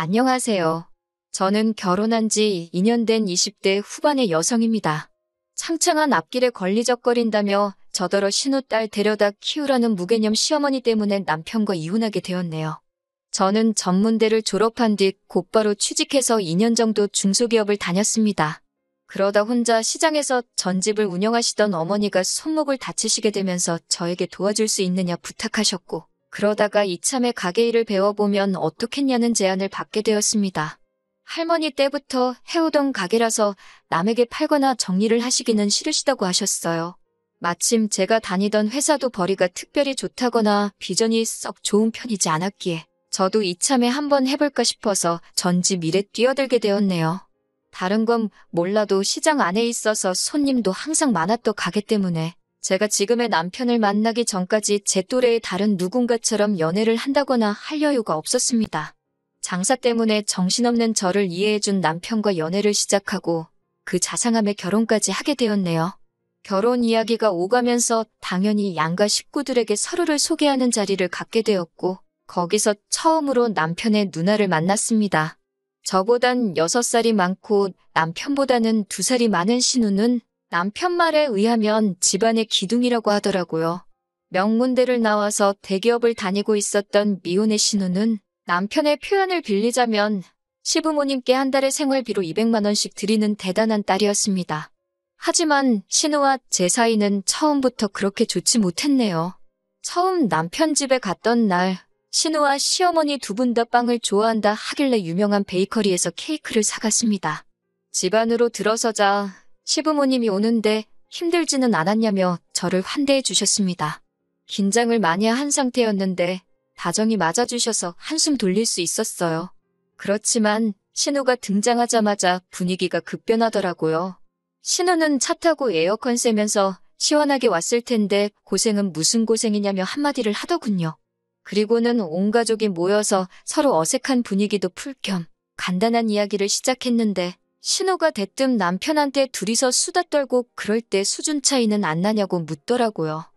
안녕하세요. 저는 결혼한 지 2년 된 20대 후반의 여성입니다. 창창한 앞길에 걸리적거린다며 저더러 신우딸 데려다 키우라는 무개념 시어머니 때문에 남편과 이혼하게 되었네요. 저는 전문대를 졸업한 뒤 곧바로 취직해서 2년 정도 중소기업을 다녔습니다. 그러다 혼자 시장에서 전집을 운영하시던 어머니가 손목을 다치시게 되면서 저에게 도와줄 수 있느냐 부탁하셨고, 그러다가 이참에 가게 일을 배워보면 어떻겠냐는 제안을 받게 되었습니다. 할머니 때부터 해오던 가게라서 남에게 팔거나 정리를 하시기는 싫으시다고 하셨어요. 마침 제가 다니던 회사도 벌이가 특별히 좋다거나 비전이 썩 좋은 편이지 않았기에 저도 이참에 한번 해볼까 싶어서 전집 일에 뛰어들게 되었네요. 다른 건 몰라도 시장 안에 있어서 손님도 항상 많았던 가게 때문에 제가 지금의 남편을 만나기 전까지 제 또래의 다른 누군가처럼 연애를 한다거나 할 여유가 없었습니다. 장사 때문에 정신없는 저를 이해해준 남편과 연애를 시작하고 그 자상함에 결혼까지 하게 되었네요. 결혼 이야기가 오가면서 당연히 양가 식구들에게 서로를 소개하는 자리를 갖게 되었고, 거기서 처음으로 남편의 누나를 만났습니다. 저보단 6살이 많고 남편보다는 2살이 많은 신우는 남편 말에 의하면 집안의 기둥이라고 하더라고요. 명문대를 나와서 대기업을 다니고 있었던 미혼의 신우는 남편의 표현을 빌리자면 시부모님께 한 달에 생활비로 200만 원씩 드리는 대단한 딸이었습니다. 하지만 신우와 제 사이는 처음부터 그렇게 좋지 못했네요. 처음 남편 집에 갔던 날, 신우와 시어머니 두 분 다 빵을 좋아한다 하길래 유명한 베이커리에서 케이크를 사갔습니다. 집 안으로 들어서자 시부모님이 오는데 힘들지는 않았냐며 저를 환대해 주셨습니다. 긴장을 많이 한 상태였는데 다정히 맞아주셔서 한숨 돌릴 수 있었어요. 그렇지만 신우가 등장하자마자 분위기가 급변하더라고요. 신우는 차 타고 에어컨 쐬면서 시원하게 왔을 텐데 고생은 무슨 고생이냐며 한마디를 하더군요. 그리고는 온 가족이 모여서 서로 어색한 분위기도 풀 겸 간단한 이야기를 시작했는데, 신우가 대뜸 남편한테 둘이서 수다 떨고 그럴 때 수준 차이는 안 나냐고 묻더라고요.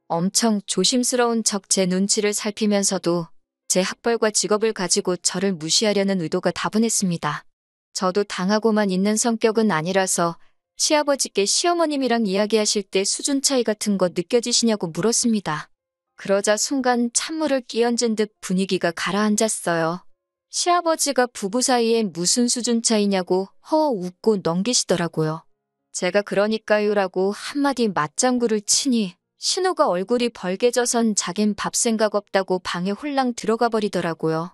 엄청 조심스러운 척 제 눈치를 살피면서도 제 학벌과 직업을 가지고 저를 무시하려는 의도가 다분했습니다. 저도 당하고만 있는 성격은 아니라서 시아버지께 시어머님이랑 이야기하실 때 수준 차이 같은 거 느껴지시냐고 물었습니다. 그러자 순간 찬물을 끼얹은 듯 분위기가 가라앉았어요. 시아버지가 부부 사이에 무슨 수준 차이냐고 허 웃고 넘기시더라고요. 제가 그러니까요라고 한마디 맞장구를 치니 신우가 얼굴이 벌개져선 자긴 밥 생각 없다고 방에 홀랑 들어가 버리더라고요.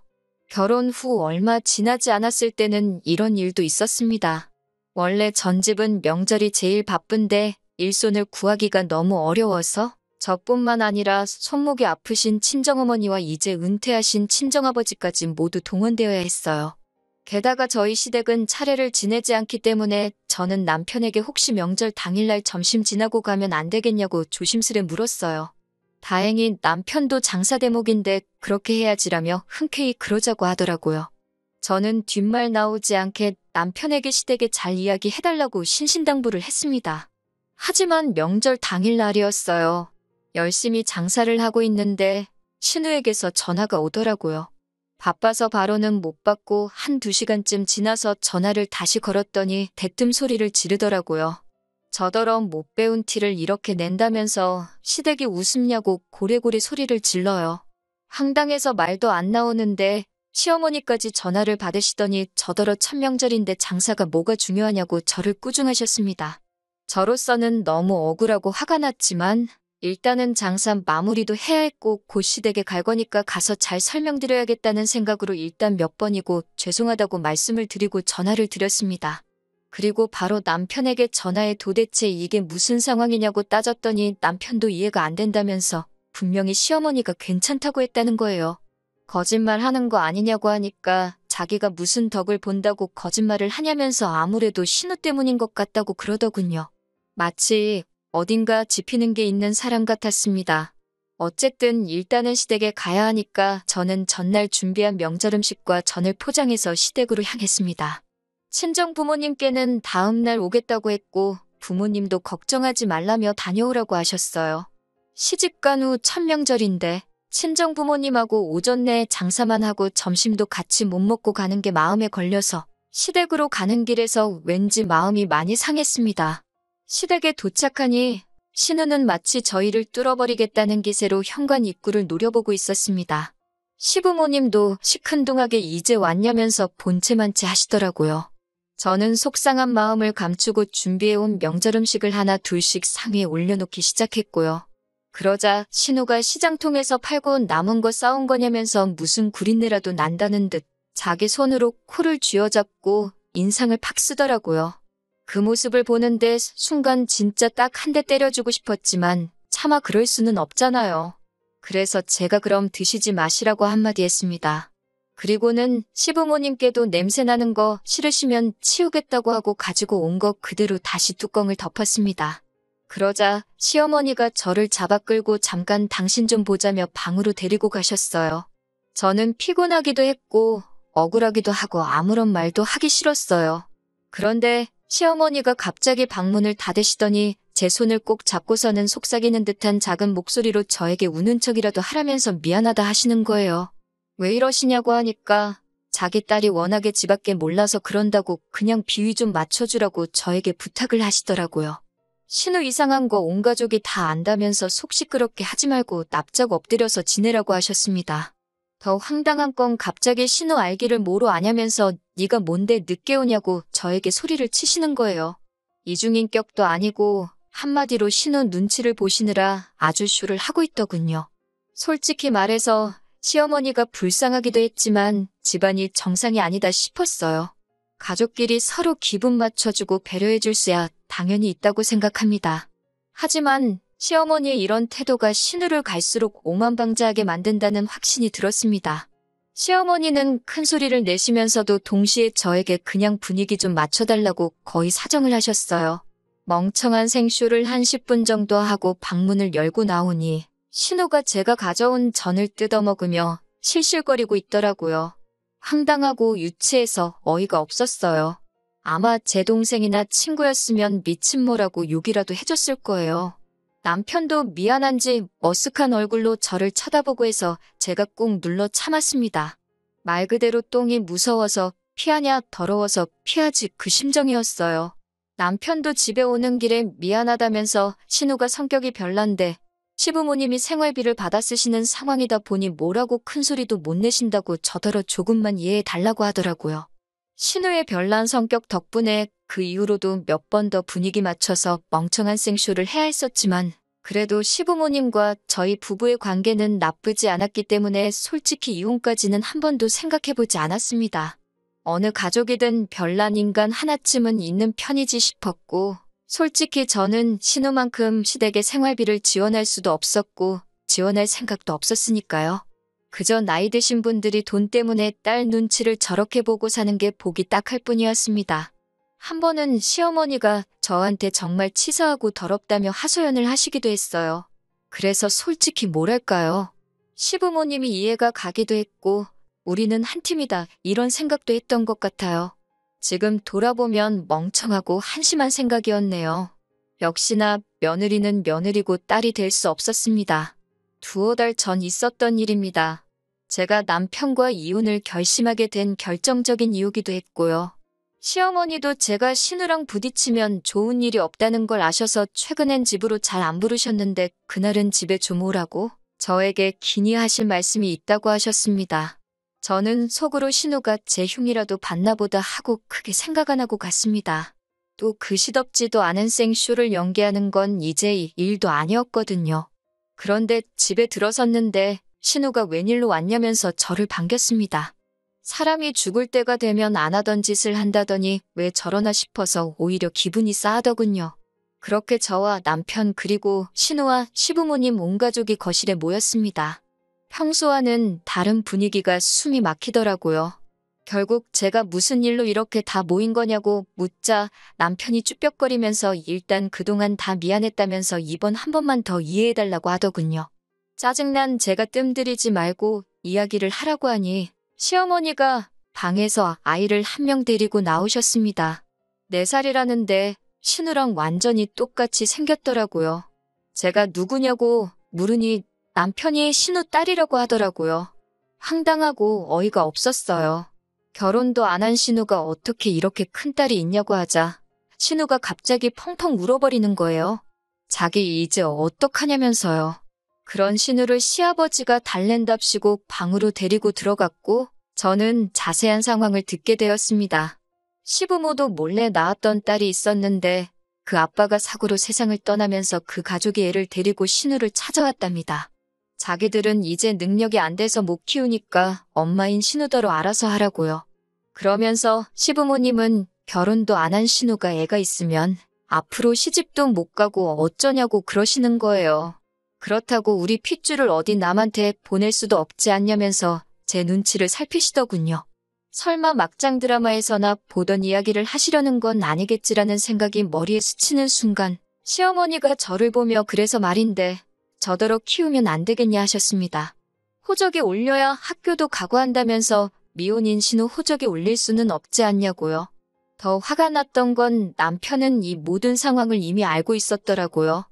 결혼 후 얼마 지나지 않았을 때는 이런 일도 있었습니다. 원래 전집은 명절이 제일 바쁜데 일손을 구하기가 너무 어려워서 저뿐만 아니라 손목이 아프신 친정어머니와 이제 은퇴하신 친정아버지까지 모두 동원되어야 했어요. 게다가 저희 시댁은 차례를 지내지 않기 때문에 저는 남편에게 혹시 명절 당일날 점심 지나고 가면 안 되겠냐고 조심스레 물었어요. 다행히 남편도 장사 대목인데 그렇게 해야지라며 흔쾌히 그러자고 하더라고요. 저는 뒷말 나오지 않게 남편에게 시댁에 잘 이야기해달라고 신신당부를 했습니다. 하지만 명절 당일날이었어요. 열심히 장사를 하고 있는데 신우에게서 전화가 오더라고요. 바빠서 바로는 못 받고 1~2시간쯤 지나서 전화를 다시 걸었더니 대뜸 소리를 지르더라고요. 저더러 못 배운 티를 이렇게 낸다면서 시댁이 웃음냐고 고래고래 소리를 질러요. 황당해서 말도 안 나오는데 시어머니까지 전화를 받으시더니 저더러 천명절인데 장사가 뭐가 중요하냐고 저를 꾸중하셨습니다. 저로서는 너무 억울하고 화가 났지만 일단은 장사 마무리도 해야 했고 곧 시댁에 갈 거니까 가서 잘 설명드려야겠다는 생각으로 일단 몇 번이고 죄송하다고 말씀을 드리고 전화를 드렸습니다. 그리고 바로 남편에게 전화해 도대체 이게 무슨 상황이냐고 따졌더니 남편도 이해가 안 된다면서 분명히 시어머니가 괜찮다고 했다는 거예요. 거짓말하는 거 아니냐고 하니까 자기가 무슨 덕을 본다고 거짓말을 하냐면서 아무래도 신우 때문인 것 같다고 그러더군요. 마치 어딘가 짚히는 게 있는 사람 같았습니다. 어쨌든 일단은 시댁에 가야 하니까 저는 전날 준비한 명절 음식과 전을 포장해서 시댁으로 향했습니다. 친정 부모님께는 다음날 오겠다고 했고 부모님도 걱정하지 말라며 다녀오라고 하셨어요. 시집간 후 첫 명절인데 친정부모님하고 오전 내에 장사만 하고 점심도 같이 못 먹고 가는 게 마음에 걸려서 시댁으로 가는 길에서 왠지 마음이 많이 상했습니다. 시댁에 도착하니 신우는 마치 저희를 뚫어버리겠다는 기세로 현관 입구를 노려보고 있었습니다. 시부모님도 시큰둥하게 이제 왔냐면서 본체만치 하시더라고요. 저는 속상한 마음을 감추고 준비해온 명절 음식을 하나 둘씩 상위에 올려놓기 시작했고요. 그러자 신우가 시장통에서 팔고 남은 거 싸온 거냐면서 무슨 구린내라도 난다는 듯 자기 손으로 코를 쥐어잡고 인상을 팍 쓰더라고요. 그 모습을 보는데 순간 진짜 딱 한 대 때려주고 싶었지만 차마 그럴 수는 없잖아요. 그래서 제가 그럼 드시지 마시라고 한마디 했습니다. 그리고는 시부모님께도 냄새나는 거 싫으시면 치우겠다고 하고 가지고 온 거 그대로 다시 뚜껑을 덮었습니다. 그러자 시어머니가 저를 잡아 끌고 잠깐 당신 좀 보자며 방으로 데리고 가셨어요. 저는 피곤하기도 했고 억울하기도 하고 아무런 말도 하기 싫었어요. 그런데 시어머니가 갑자기 방문을 닫으시더니 제 손을 꼭 잡고서는 속삭이는 듯한 작은 목소리로 저에게 우는 척이라도 하라면서 미안하다 하시는 거예요. 왜 이러시냐고 하니까 자기 딸이 워낙에 집 밖에 몰라서 그런다고 그냥 비위 좀 맞춰주라고 저에게 부탁을 하시더라고요. 신우 이상한 거 온 가족이 다 안다면서 속 시끄럽게 하지 말고 납작 엎드려서 지내라고 하셨습니다. 더 황당한 건 갑자기 신우 알기를 뭐로 아냐면서 네가 뭔데 늦게 오냐고 저에게 소리를 치시는 거예요. 이중인격도 아니고 한마디로 신우 눈치를 보시느라 아주 쇼를 하고 있더군요. 솔직히 말해서 시어머니가 불쌍하기도 했지만 집안이 정상이 아니다 싶었어요. 가족끼리 서로 기분 맞춰주고 배려해줄 수야 당연히 있다고 생각합니다. 하지만 시어머니의 이런 태도가 신우를 갈수록 오만방자하게 만든다는 확신이 들었습니다. 시어머니는 큰 소리를 내시면서도 동시에 저에게 그냥 분위기 좀 맞춰달라고 거의 사정을 하셨어요. 멍청한 생쇼를 한 10분 정도 하고 방문을 열고 나오니 신우가 제가 가져온 전을 뜯어먹으며 실실거리고 있더라고요. 황당하고 유치해서 어이가 없었어요. 아마 제 동생이나 친구였으면 미친모라고 욕이라도 해줬을 거예요. 남편도 미안한지 머쓱한 얼굴로 저를 쳐다보고 해서 제가 꾹 눌러 참았습니다. 말 그대로 똥이 무서워서 피하냐 더러워서 피하지 그 심정이었어요. 남편도 집에 오는 길에 미안하다면서 신우가 성격이 별난데 시부모님이 생활비를 받아 쓰시는 상황이다 보니 뭐라고 큰소리도 못 내신다고 저더러 조금만 이해해 달라고 하더라고요. 신우의 별난 성격 덕분에 그 이후로도 몇 번 더 분위기 맞춰서 멍청한 생쇼를 해야 했었지만 그래도 시부모님과 저희 부부의 관계는 나쁘지 않았기 때문에 솔직히 이혼까지는 한 번도 생각해보지 않았습니다. 어느 가족이든 별난 인간 하나쯤은 있는 편이지 싶었고 솔직히 저는 신우만큼 시댁에 생활비를 지원할 수도 없었고 지원할 생각도 없었으니까요. 그저 나이 드신 분들이 돈 때문에 딸 눈치를 저렇게 보고 사는 게 보기 딱할 뿐이었습니다. 한 번은 시어머니가 저한테 정말 치사하고 더럽다며 하소연을 하시기도 했어요. 그래서 솔직히 뭐랄까요. 시부모님이 이해가 가기도 했고 우리는 한 팀이다 이런 생각도 했던 것 같아요. 지금 돌아보면 멍청하고 한심한 생각이었네요. 역시나 며느리는 며느리고 딸이 될 수 없었습니다. 두어 달 전 있었던 일입니다. 제가 남편과 이혼을 결심하게 된 결정적인 이유기도 했고요. 시어머니도 제가 신우랑 부딪히면 좋은 일이 없다는 걸 아셔서 최근엔 집으로 잘 안 부르셨는데 그날은 집에 좀 오라고 저에게 긴히 하실 말씀이 있다고 하셨습니다. 저는 속으로 신우가 제 흉이라도 봤나 보다 하고 크게 생각 안 하고 갔습니다. 또 그 시덥지도 않은 생쇼를 연기하는 건 이제 일도 아니었거든요. 그런데 집에 들어섰는데 신우가 웬일로 왔냐면서 저를 반겼습니다. 사람이 죽을 때가 되면 안 하던 짓을 한다더니 왜 저러나 싶어서 오히려 기분이 싸하더군요. 그렇게 저와 남편 그리고 신우와 시부모님 온 가족이 거실에 모였습니다. 평소와는 다른 분위기가 숨이 막히더라고요. 결국 제가 무슨 일로 이렇게 다 모인 거냐고 묻자 남편이 쭈뼛거리면서 일단 그동안 다 미안했다면서 이번 한 번만 더 이해해달라고 하더군요. 짜증난 제가 뜸들이지 말고 이야기를 하라고 하니 시어머니가 방에서 아이를 한 명 데리고 나오셨습니다. 4살이라는데 신우랑 완전히 똑같이 생겼더라고요. 제가 누구냐고 물으니 남편이 신우 딸이라고 하더라고요. 황당하고 어이가 없었어요. 결혼도 안 한 신우가 어떻게 이렇게 큰 딸이 있냐고 하자 신우가 갑자기 펑펑 울어버리는 거예요. 자기 이제 어떡하냐면서요. 그런 신우를 시아버지가 달랜답시고 방으로 데리고 들어갔고 저는 자세한 상황을 듣게 되었습니다. 시부모도 몰래 낳았던 딸이 있었는데 그 아빠가 사고로 세상을 떠나면서 그 가족이 애를 데리고 신우를 찾아왔답니다. 자기들은 이제 능력이 안 돼서 못 키우니까 엄마인 신우더러 알아서 하라고요. 그러면서 시부모님은 결혼도 안 한 신우가 애가 있으면 앞으로 시집도 못 가고 어쩌냐고 그러시는 거예요. 그렇다고 우리 핏줄을 어디 남한테 보낼 수도 없지 않냐면서 제 눈치를 살피시더군요. 설마 막장 드라마에서나 보던 이야기를 하시려는 건 아니겠지라는 생각이 머리에 스치는 순간 시어머니가 저를 보며 그래서 말인데 저더러 키우면 안 되겠냐 하셨습니다. 호적에 올려야 학교도 가고 한다면서 미혼인 신우 호적에 올릴 수는 없지 않냐고요. 더 화가 났던 건 남편은 이 모든 상황을 이미 알고 있었더라고요.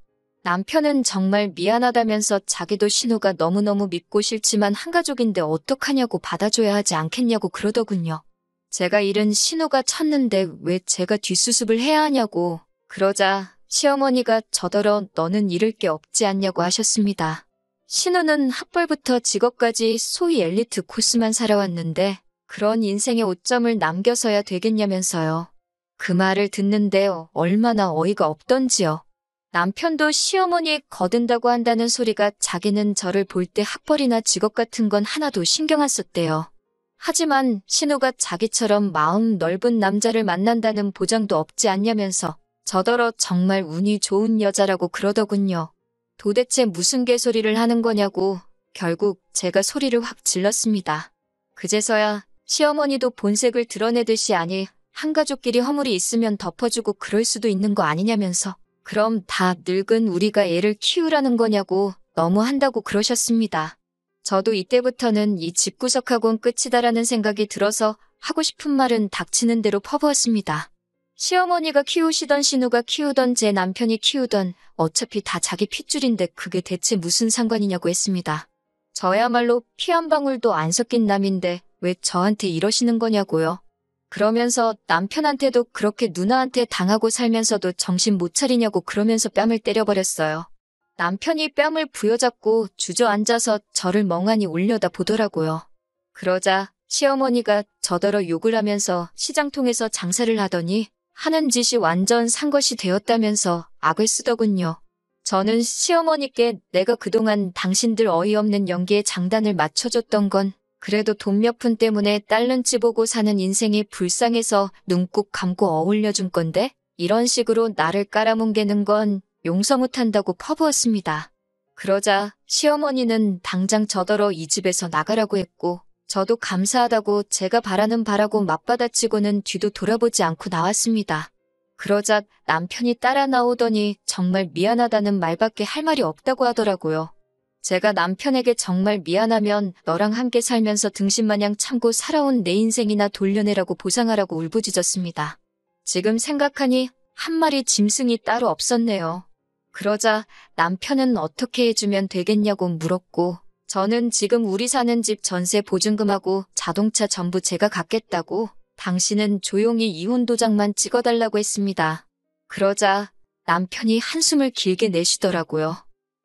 남편은 정말 미안하다면서 자기도 신우가 너무너무 믿고 싫지만 한 가족인데 어떡하냐고 받아줘야 하지 않겠냐고 그러더군요. 제가 잃은 신우가 쳤는데 왜 제가 뒷수습을 해야 하냐고 그러자 시어머니가 저더러 너는 잃을 게 없지 않냐고 하셨습니다. 신우는 학벌부터 직업까지 소위 엘리트 코스만 살아왔는데 그런 인생의 오점을 남겨서야 되겠냐면서요. 그 말을 듣는데 얼마나 어이가 없던지요. 남편도 시어머니 거든다고 한다는 소리가 자기는 저를 볼 때 학벌이나 직업 같은 건 하나도 신경 안 썼대요. 하지만 신우가 자기처럼 마음 넓은 남자를 만난다는 보장도 없지 않냐면서 저더러 정말 운이 좋은 여자라고 그러더군요. 도대체 무슨 개소리를 하는 거냐고 결국 제가 소리를 확 질렀습니다. 그제서야 시어머니도 본색을 드러내듯이 아니 한 가족끼리 허물이 있으면 덮어주고 그럴 수도 있는 거 아니냐면서 그럼 다 늙은 우리가 애를 키우라는 거냐고 너무한다고 그러셨습니다. 저도 이때부터는 이 집구석하고는 끝이다라는 생각이 들어서 하고 싶은 말은 닥치는 대로 퍼부었습니다. 시어머니가 키우시던 신우가 키우던 제 남편이 키우던 어차피 다 자기 핏줄인데 그게 대체 무슨 상관이냐고 했습니다. 저야말로 피 한 방울도 안 섞인 남인데 왜 저한테 이러시는 거냐고요. 그러면서 남편한테도 그렇게 누나한테 당하고 살면서도 정신 못 차리냐고 그러면서 뺨을 때려버렸어요. 남편이 뺨을 부여잡고 주저앉아서 저를 멍하니 올려다 보더라고요. 그러자 시어머니가 저더러 욕을 하면서 시장통에서 장사를 하더니 하는 짓이 완전 산 것이 되었다면서 악을 쓰더군요. 저는 시어머니께 내가 그동안 당신들 어이없는 연기에 장단을 맞춰줬던 건 그래도 돈 몇 푼 때문에 딸 눈치 보고 사는 인생이 불쌍해서 눈 꼭 감고 어울려준 건데 이런 식으로 나를 깔아뭉개는 건 용서 못한다고 퍼부었습니다. 그러자 시어머니는 당장 저더러 이 집에서 나가라고 했고 저도 감사하다고 제가 바라는 바라고 맞받아치고는 뒤도 돌아보지 않고 나왔습니다. 그러자 남편이 따라 나오더니 정말 미안하다는 말밖에 할 말이 없다고 하더라고요. 제가 남편에게 정말 미안하면 너랑 함께 살면서 등신마냥 참고 살아온 내 인생이나 돌려내라고 보상하라고 울부짖었습니다. 지금 생각하니 한 마리 짐승이 따로 없었네요. 그러자 남편은 어떻게 해주면 되겠냐고 물었고 저는 지금 우리 사는 집 전세 보증금하고 자동차 전부 제가 갚겠다고 당신은 조용히 이혼 도장만 찍어달라고 했습니다. 그러자 남편이 한숨을 길게 내쉬더라고요.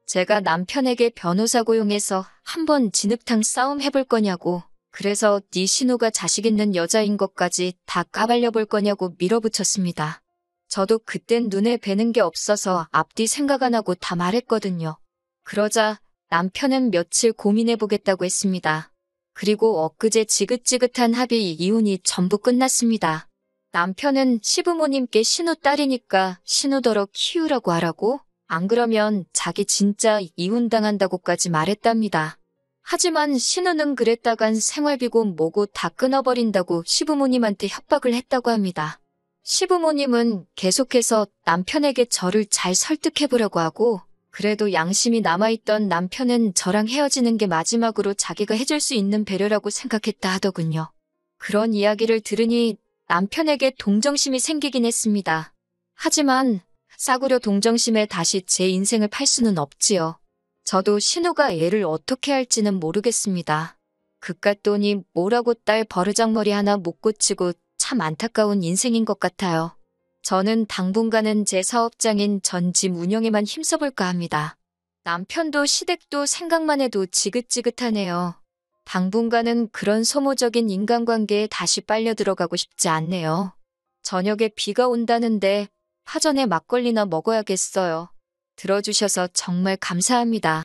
제가 남편에게 변호사 고용해서 한번 진흙탕 싸움 해볼 거냐고 그래서 네 신우가 자식 있는 여자인 것까지 다 까발려 볼 거냐고 밀어붙였습니다. 저도 그땐 눈에 뵈는 게 없어서 앞뒤 생각 안 하고 다 말했거든요. 그러자 남편은 며칠 고민해보겠다고 했습니다. 그리고 엊그제 지긋지긋한 합의 이혼이 전부 끝났습니다. 남편은 시부모님께 신우 딸이니까 신우더러 키우라고 하라고 안 그러면 자기 진짜 이혼당한다고까지 말했답니다. 하지만 신우는 그랬다간 생활비고 뭐고 다 끊어버린다고 시부모님한테 협박을 했다고 합니다. 시부모님은 계속해서 남편에게 저를 잘 설득해보려고 하고 그래도 양심이 남아있던 남편은 저랑 헤어지는 게 마지막으로 자기가 해줄 수 있는 배려라고 생각했다 하더군요. 그런 이야기를 들으니 남편에게 동정심이 생기긴 했습니다. 하지만 싸구려 동정심에 다시 제 인생을 팔 수는 없지요. 저도 신우가 애를 어떻게 할지는 모르겠습니다. 그깟 돈이 뭐라고 딸 버르장머리 하나 못 고치고 참 안타까운 인생인 것 같아요. 저는 당분간은 제 사업장인 전집 운영에만 힘써볼까 합니다. 남편도 시댁도 생각만 해도 지긋지긋하네요. 당분간은 그런 소모적인 인간관계에 다시 빨려 들어가고 싶지 않네요. 저녁에 비가 온다는데 파전에 막걸리나 먹어야겠어요. 들어주셔서 정말 감사합니다.